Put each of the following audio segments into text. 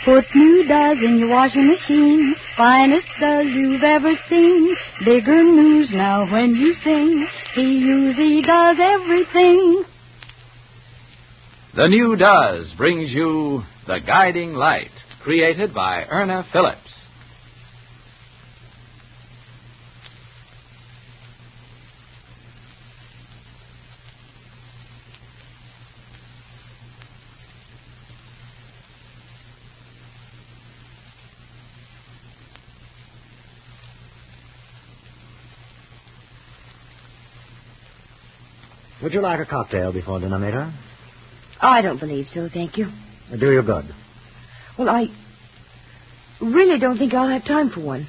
Put new Does in your washing machine. Finest Does you've ever seen. Bigger news now when you sing. He usually does everything. The new Does brings you The Guiding Light, created by Erna Phillips. Would you like a cocktail before dinner, Mater? I don't believe so, thank you. Do you good. Well, I really don't think I'll have time for one.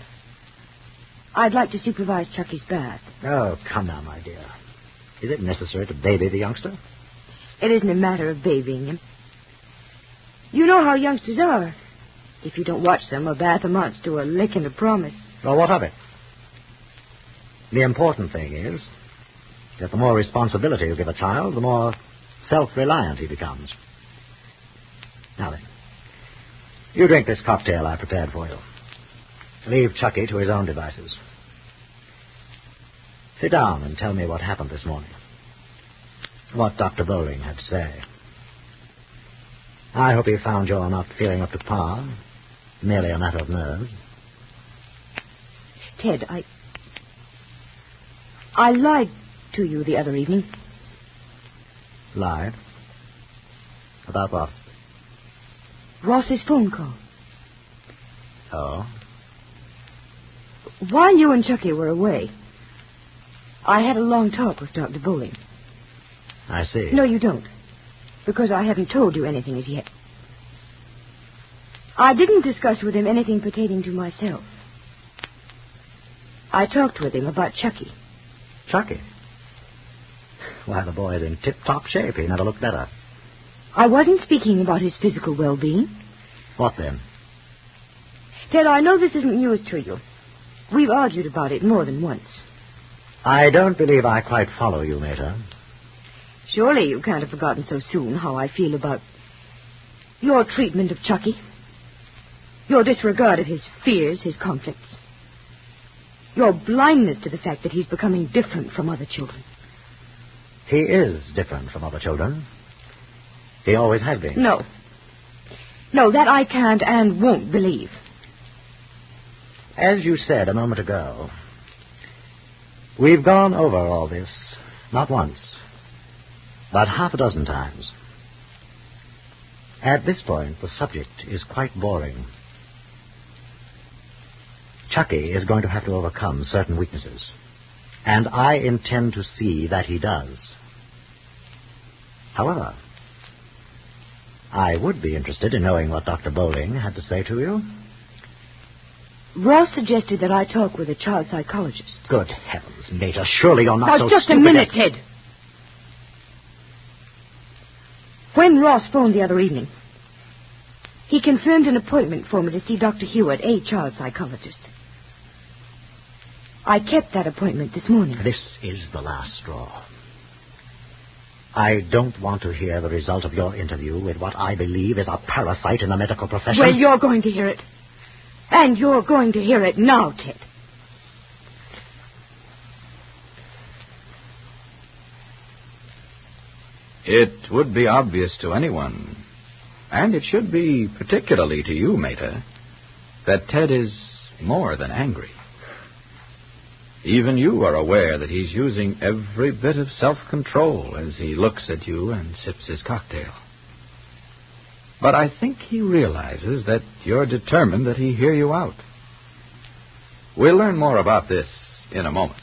I'd like to supervise Chucky's bath. Oh, come now, my dear. Is it necessary to baby the youngster? It isn't a matter of babying him. You know how youngsters are. If you don't watch them, a bath amounts to a lick and a promise. Well, what of it? The important thing is that the more responsibility you give a child, the more self-reliant he becomes. Now then, you drink this cocktail I prepared for you. Leave Chucky to his own devices. Sit down and tell me what happened this morning. What Dr. Bowling had to say. I hope he found you're not feeling up to par. Merely a matter of nerves. Ted, I lied to you the other evening. Lied? About what? Ross's phone call. Oh? While you and Chucky were away, I had a long talk with Dr. Bowling. I see. No, you don't. Because I haven't told you anything as yet. I didn't discuss with him anything pertaining to myself. I talked with him about Chucky. Chucky? Why, the boy is in tip-top shape. He never looked better. I wasn't speaking about his physical well-being. What then? Ted, I know this isn't news to you. We've argued about it more than once. I don't believe I quite follow you, Mater. Surely you can't have forgotten so soon how I feel about your treatment of Chucky. Your disregard of his fears, his conflicts. Your blindness to the fact that he's becoming different from other children. He is different from other children. He always has been. No. No, that I can't and won't believe. As you said a moment ago, we've gone over all this, not once, but half a dozen times. At this point, the subject is quite boring. Chucky is going to have to overcome certain weaknesses, and I intend to see that he does. However, I would be interested in knowing what Dr. Bowling had to say to you. Ross suggested that I talk with a child psychologist. Good heavens, Mater, surely you're not so just stupid. Just a minute, Ted. When Ross phoned the other evening, he confirmed an appointment for me to see Dr. Hewitt, a child psychologist. I kept that appointment this morning. This is the last straw. I don't want to hear the result of your interview with what I believe is a parasite in the medical profession. Well, you're going to hear it. And you're going to hear it now, Ted. It would be obvious to anyone, and it should be particularly to you, Mater, that Ted is more than angry. Even you are aware that he's using every bit of self-control as he looks at you and sips his cocktail. But I think he realizes that you're determined that he hear you out. We'll learn more about this in a moment.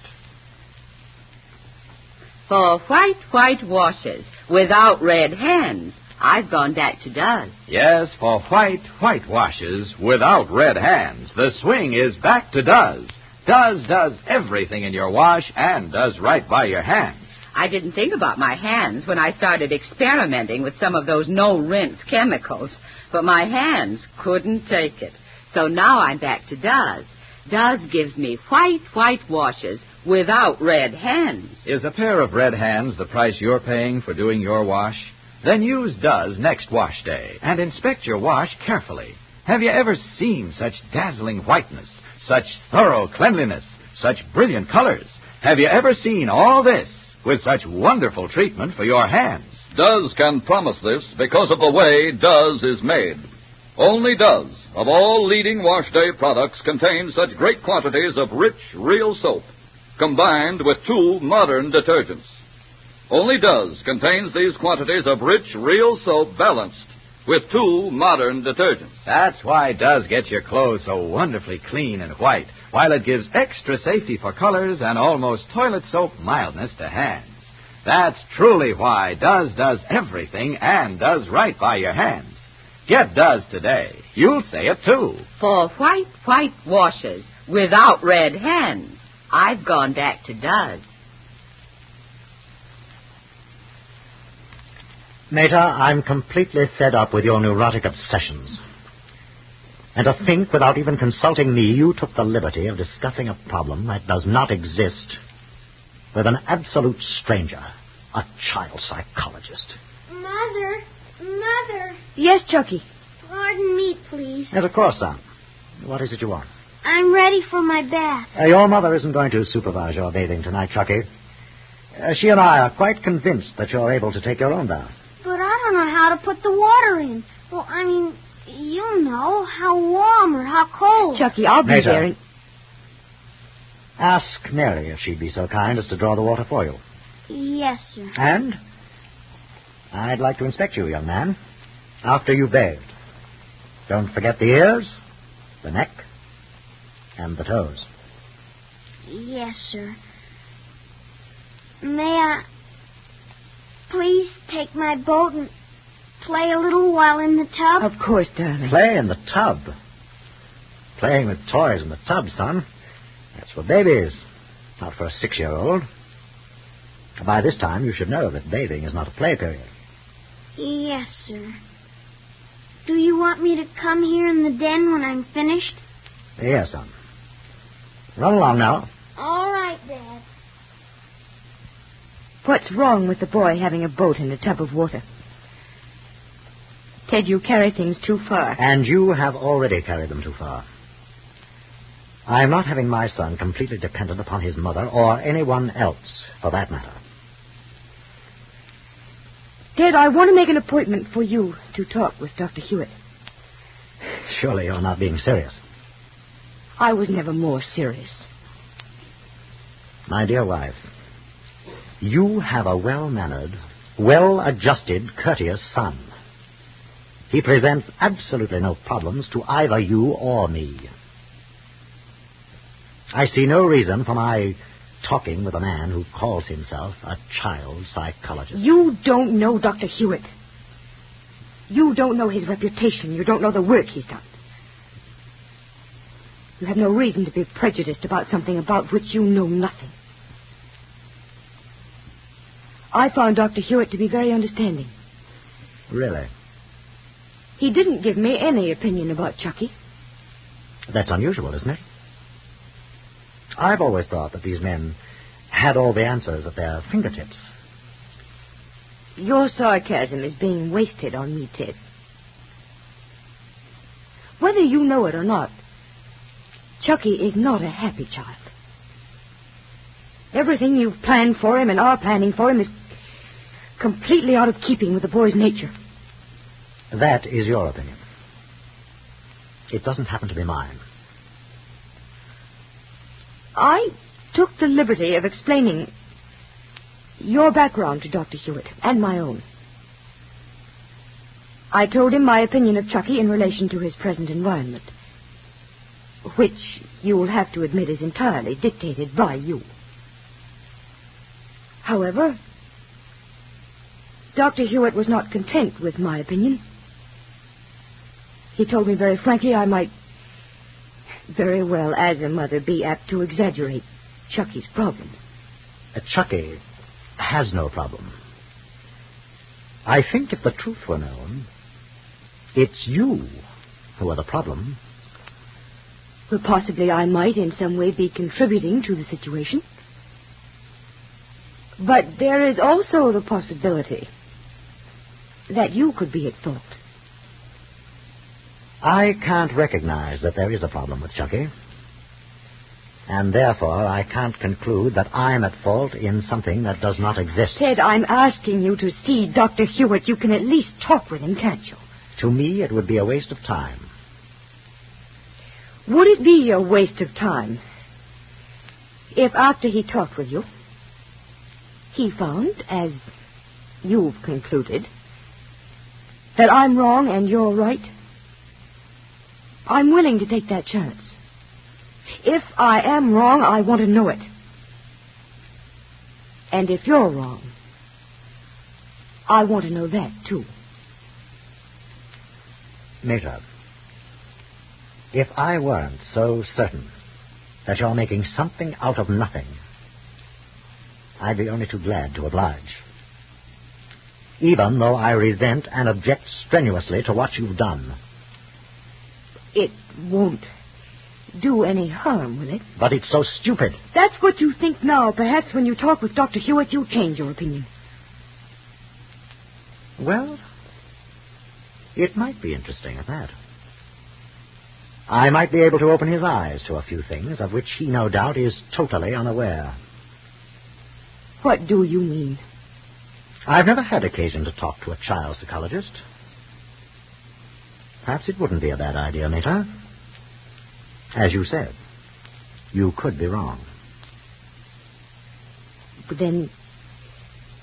For white washes without red hands, I've gone back to Does. Yes, for white washes without red hands, the swing is back to Does. Does everything in your wash and does right by your hands. I didn't think about my hands when I started experimenting with some of those no-rinse chemicals, but my hands couldn't take it. So now I'm back to Does. Does gives me white washes without red hands. Is a pair of red hands the price you're paying for doing your wash? Then use Does next wash day and inspect your wash carefully. Have you ever seen such dazzling whiteness, such thorough cleanliness, such brilliant colors? Have you ever seen all this with such wonderful treatment for your hands? Duz can promise this because of the way Duz is made. Only Duz, of all leading wash day products, contains such great quantities of rich, real soap, combined with 2 modern detergents. Only Duz contains these quantities of rich, real soap balanced with 2 modern detergents. That's why Duz gets your clothes so wonderfully clean and white, while it gives extra safety for colors and almost toilet soap mildness to hands. That's truly why Duz does everything and does right by your hands. Get Duz today. You'll say it, too. For white washes without red hands, I've gone back to Duz. Mater, I'm completely fed up with your neurotic obsessions. And to think, without even consulting me, you took the liberty of discussing a problem that does not exist with an absolute stranger, a child psychologist. Mother. Yes, Chucky. Pardon me, please. Yes, of course, son. What is it you want? I'm ready for my bath. Your mother isn't going to supervise your bathing tonight, Chucky. She and I are quite convinced that you're able to take your own bath. But I don't know how to put the water in. Well, I mean, you know, how warm or how cold. Chucky, I'll be Mater, there. ask Mary if she'd be so kind as to draw the water for you. Yes, sir. And I'd like to inspect you, young man, after you've bathed. Don't forget the ears, the neck, and the toes. Yes, sir. May I please take my boat and play a little while in the tub? Of course, darling. Play in the tub. Playing with toys in the tub, son. That's for babies, not for a 6-year-old. By this time, you should know that bathing is not a play period. Yes, sir. Do you want me to come here in the den when I'm finished? Yes, son. Run along now. All right, Dad. What's wrong with the boy having a boat in a tub of water? Ted, you carry things too far. And you have already carried them too far. I am not having my son completely dependent upon his mother or anyone else, for that matter. Ted, I want to make an appointment for you to talk with Dr. Hewitt. Surely you're not being serious. I was never more serious. My dear wife, you have a well-mannered, well-adjusted, courteous son. He presents absolutely no problems to either you or me. I see no reason for my talking with a man who calls himself a child psychologist. You don't know Dr. Hewitt. You don't know his reputation. You don't know the work he's done. You have no reason to be prejudiced about something about which you know nothing. I found Dr. Hewitt to be very understanding. Really? He didn't give me any opinion about Chucky. That's unusual, isn't it? I've always thought that these men had all the answers at their fingertips. Your sarcasm is being wasted on me, Ted. Whether you know it or not, Chucky is not a happy child. Everything you've planned for him and are planning for him is completely out of keeping with the boy's nature. That is your opinion. It doesn't happen to be mine. I took the liberty of explaining your background to Dr. Hewitt and my own. I told him my opinion of Chucky in relation to his present environment, which you will have to admit is entirely dictated by you. However, Dr. Hewitt was not content with my opinion. He told me very frankly I might very well, as a mother, be apt to exaggerate Chucky's problem. Chucky has no problem. I think if the truth were known, it's you who are the problem. Well, possibly I might in some way be contributing to the situation. But there is also the possibility that you could be at fault. I can't recognize that there is a problem with Chucky. And therefore, I can't conclude that I'm at fault in something that does not exist. Ted, I'm asking you to see Dr. Hewitt. You can at least talk with him, can't you? To me, it would be a waste of time. Would it be a waste of time if after he talked with you, he found, as you've concluded, that I'm wrong and you're right? I'm willing to take that chance. If I am wrong, I want to know it. And if you're wrong, I want to know that, too. Meta, if I weren't so certain that you're making something out of nothing, I'd be only too glad to oblige. Even though I resent and object strenuously to what you've done. It won't do any harm, will it? But it's so stupid. That's what you think now. Perhaps when you talk with Dr. Hewitt, you'll change your opinion. Well, it might be interesting at that. I might be able to open his eyes to a few things of which he no doubt is totally unaware. What do you mean? I've never had occasion to talk to a child psychologist. Perhaps it wouldn't be a bad idea, Meta. As you said, you could be wrong. But then,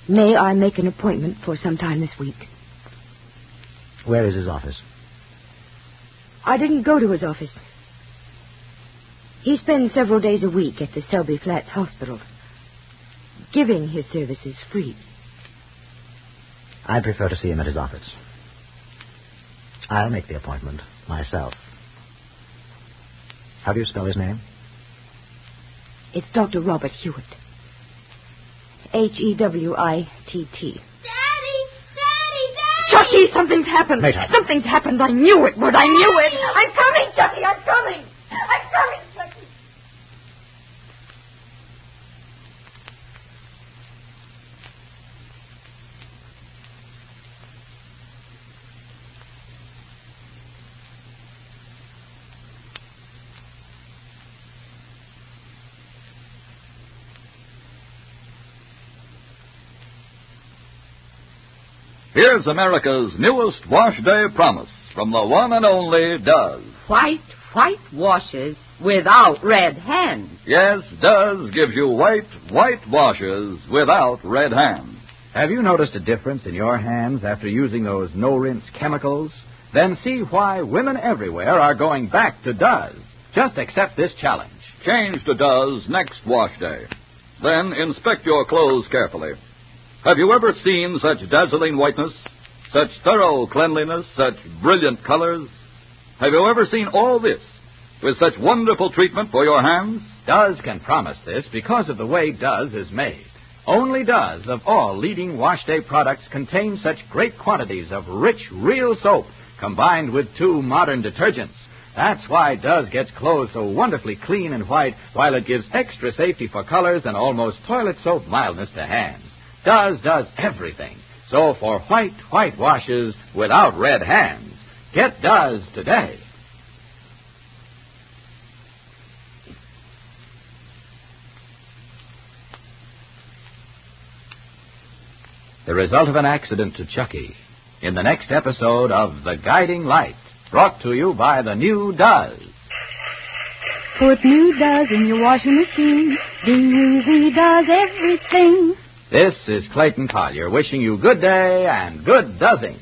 may I make an appointment for sometime this week? Where is his office? I didn't go to his office. He spends several days a week at the Selby Flats Hospital, giving his services free. I'd prefer to see him at his office. I'll make the appointment myself. How do you spell his name? It's Dr. Robert Hewitt. Hewitt. Daddy! Chucky, something's happened. Meta. Something's happened. I knew it would. I knew it. I'm coming, Chucky. I'm coming. I'm coming, Chucky. Here's America's newest wash day promise from the one and only Does. White washes without red hands. Yes, Does gives you white washes without red hands. Have you noticed a difference in your hands after using those no-rinse chemicals? Then see why women everywhere are going back to Does. Just accept this challenge. Change to Does next wash day. Then inspect your clothes carefully. Have you ever seen such dazzling whiteness, such thorough cleanliness, such brilliant colors? Have you ever seen all this with such wonderful treatment for your hands? Does can promise this because of the way Does is made. Only Does of all leading wash day products contain such great quantities of rich, real soap combined with 2 modern detergents. That's why Does gets clothes so wonderfully clean and white, while it gives extra safety for colors and almost toilet soap mildness to hands. Does everything. So for white washes without red hands, get Does today. The result of an accident to Chucky in the next episode of The Guiding Light, brought to you by the new Does. Put new Does in your washing machine. D-U-Z does everything. This is Clayton Collier wishing you good day and good doesing.